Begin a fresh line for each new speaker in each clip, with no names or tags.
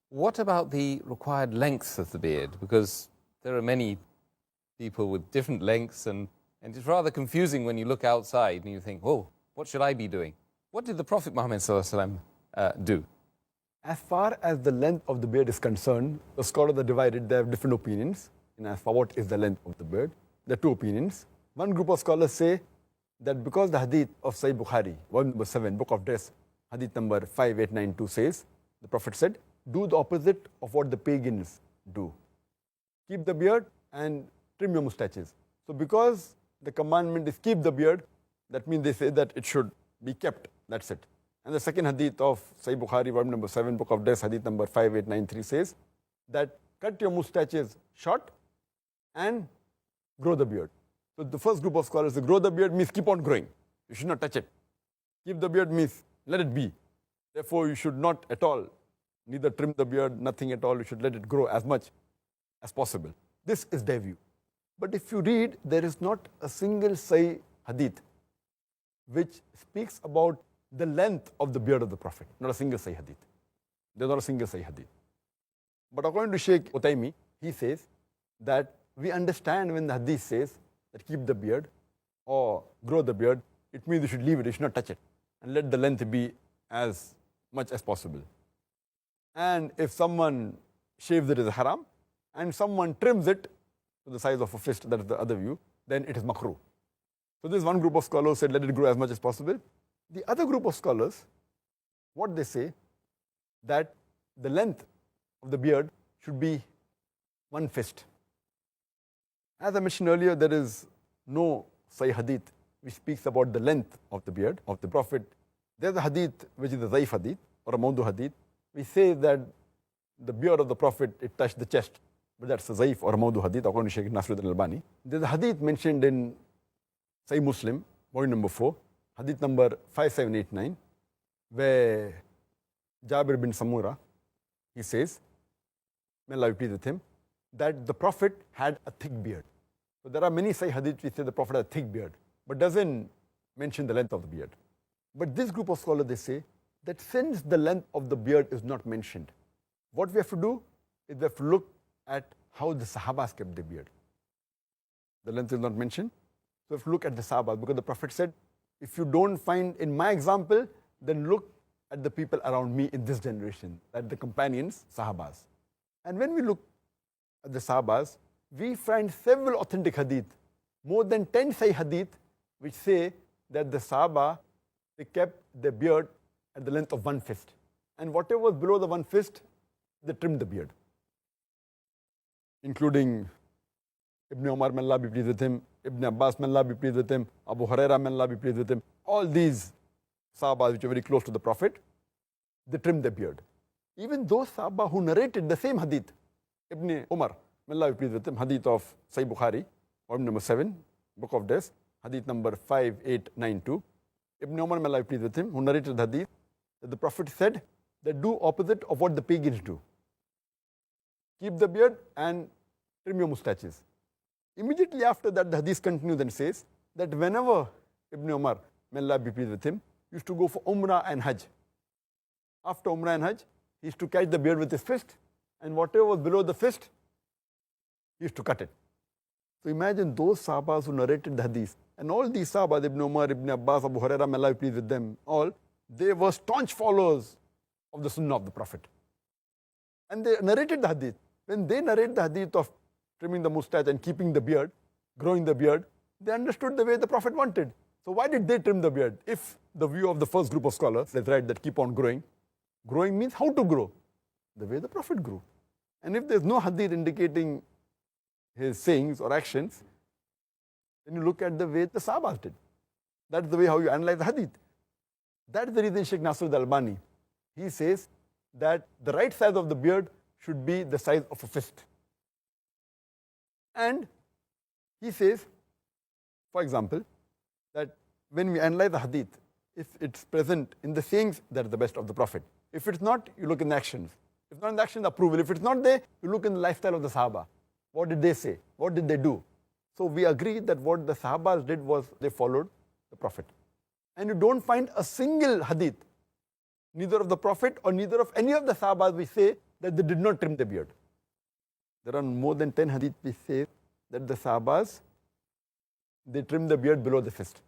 What about the required length of the beard? Because there are many people with different lengths, and it's rather confusing when you look outside and you think, oh, what should I be doing? What did the Prophet Muhammad do?
As far as the length of the beard is concerned, the scholars are divided. They have different opinions. And as for what is the length of the beard, there are two opinions. One group of scholars say that because the hadith of Sahih Bukhari, volume number 7, book of dress, hadith number 5892 says, the Prophet said, do the opposite of what the pagans do. Keep the beard and trim your mustaches. So because the commandment is keep the beard, that means they say that it should be kept. That's it. And the second hadith of Sahih Bukhari, volume number 7, book of dress, hadith number 5893 says that cut your mustaches short and grow the beard. So the first group of scholars say grow the beard means keep on growing. You should not touch it. Keep the beard means let it be. Therefore, you should not at all, neither trim the beard, nothing at all. You should let it grow as much as possible. This is their view. But if you read, there is not a single Sahih hadith which speaks about the length of the beard of the Prophet. Not a single Sahih hadith. There is not a single Sahih hadith. But according to Sheikh Utaymi, he says that we understand when the hadith says that keep the beard or grow the beard, it means you should leave it, you should not touch it, and let the length be as much as possible. And if someone shaves it as haram, and someone trims it to the size of a fist, that is the other view, then it is makruh. So this one group of scholars said let it grow as much as possible. The other group of scholars, what they say, that the length of the beard should be one fist. As I mentioned earlier, there is no Sahih hadith which speaks about the length of the beard of the Prophet. There's a hadith which is a Zaif hadith or a Mawdu hadith. We say that the beard of the Prophet, it touched the chest, but that's a Zaif or a Mawdu hadith according to Shaykh Nasruddin al-Albani. There's a hadith mentioned in Sahih Muslim, volume number 4, hadith number 5789, where Jabir bin Samura, he says, may Allah be pleased with him, that the Prophet had a thick beard. So there are many Sahih hadith which say the Prophet had a thick beard, but doesn't mention the length of the beard. But this group of scholars, they say that since the length of the beard is not mentioned, what we have to do is we have to look at how the Sahabas kept their beard. The length is not mentioned, so we have to look at the Sahabas, because the Prophet said, if you don't find in my example, then look at the people around me in this generation, at the companions, Sahabas. And when we look at the Sahabas, we find several authentic hadith, more than 10 Sahih hadith, which say that the Sahaba, they kept their beard at the length of one fist. And whatever was below the one fist, they trimmed the beard. Including Ibn Umar, may Allah be pleased with him, Ibn Abbas, may Allah be pleased with him, Abu Huraira, may Allah be pleased with him. All these Sahabas which are very close to the Prophet, they trimmed their beard. Even those Sahaba who narrated the same hadith, Ibn Umar, may Allah be pleased with him, hadith of Sahih Bukhari, volume number 7, book of Death, hadith number 5892. Ibn Umar, may Allah be pleased with him, who narrated the hadith, that the Prophet said that do opposite of what the pagans do. Keep the beard and trim your mustaches. Immediately after that, the hadith continues and says that whenever Ibn Umar, may Allah be pleased with him, used to go for Umrah and Hajj. After Umrah and Hajj, he used to catch the beard with his fist, and whatever was below the fist, he used to cut it. So imagine those Sahabas who narrated the hadith, and all these Sahabas, Ibn Umar, Ibn Abbas, Abu Huraira, may Allah be pleased with them all, they were staunch followers of the sunnah of the Prophet. And they narrated the hadith. When they narrate the hadith of trimming the mustache and keeping the beard, growing the beard, they understood the way the Prophet wanted. So why did they trim the beard? If the view of the first group of scholars is right, that keep on growing, growing means how to grow? The way the Prophet grew. And if there's no hadith indicating his sayings or actions, then you look at the way the Sahabas did. That's the way how you analyze the hadith. That's the reason Shaykh Nasruddin al-Albani, he says that the right size of the beard should be the size of a fist. And he says, for example, that when we analyze the hadith, if it's present in the sayings, that is the best of the Prophet. If it's not, you look in the actions. If not in the actions, approval. If it's not there, you look in the lifestyle of the Sahaba. What did they say? What did they do? So we agree that what the Sahabas did was they followed the Prophet. And you don't find a single hadith, neither of the Prophet or neither of any of the Sahabas, we say that they did not trim the beard. There are more than 10 hadith which say that the Sahabas, they trim the beard below the fist.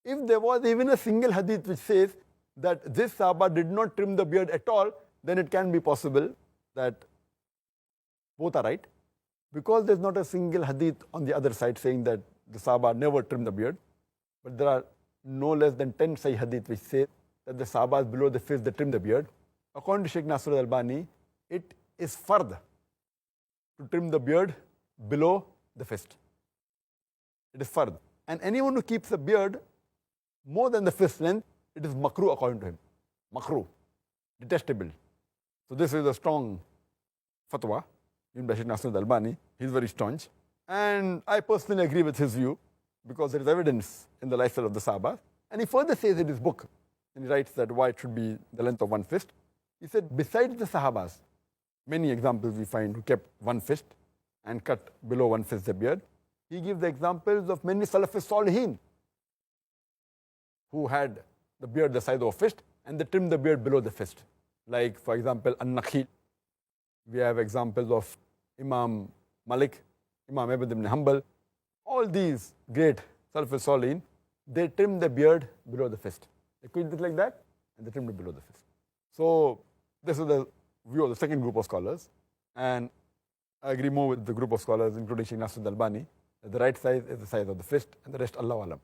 If there was even a single hadith which says that this Sahaba did not trim the beard at all, then it can be possible that both are right. Because there's not a single hadith on the other side saying that the Sahaba never trimmed the beard, but there are no less than 10 Sahih hadith which say that the Sahabas below the fist, they trim the beard. According to Sheikh Nasr al-Albani, it is fard to trim the beard below the fist. It is fard. And anyone who keeps a beard more than the fist length, it is makruh according to him. Makruh, detestable. So this is a strong fatwa in Sheikh Nasr al-Albani. He's very staunch. And I personally agree with his view because there is evidence in the lifestyle of the Sahaba. And he further says in his book, and he writes that why it should be the length of one fist. He said, besides the Sahabas, many examples we find who kept one fist and cut below one fist their beard. He gives the examples of many Salafis Salihin who had the beard the size of a fist and they trimmed the beard below the fist. Like, for example, An-Nakhil. We have examples of Imam Malik, Imam Ahmad ibn Hanbal. All these great Salafis Salihin, they trimmed the beard below the fist. They quit it like that and they trimmed it below the fist. So this is the view of the second group of scholars. And I agree more with the group of scholars, including Sheikh Nasr al-Albani, that the right size is the size of the fist and the rest Allah Alam.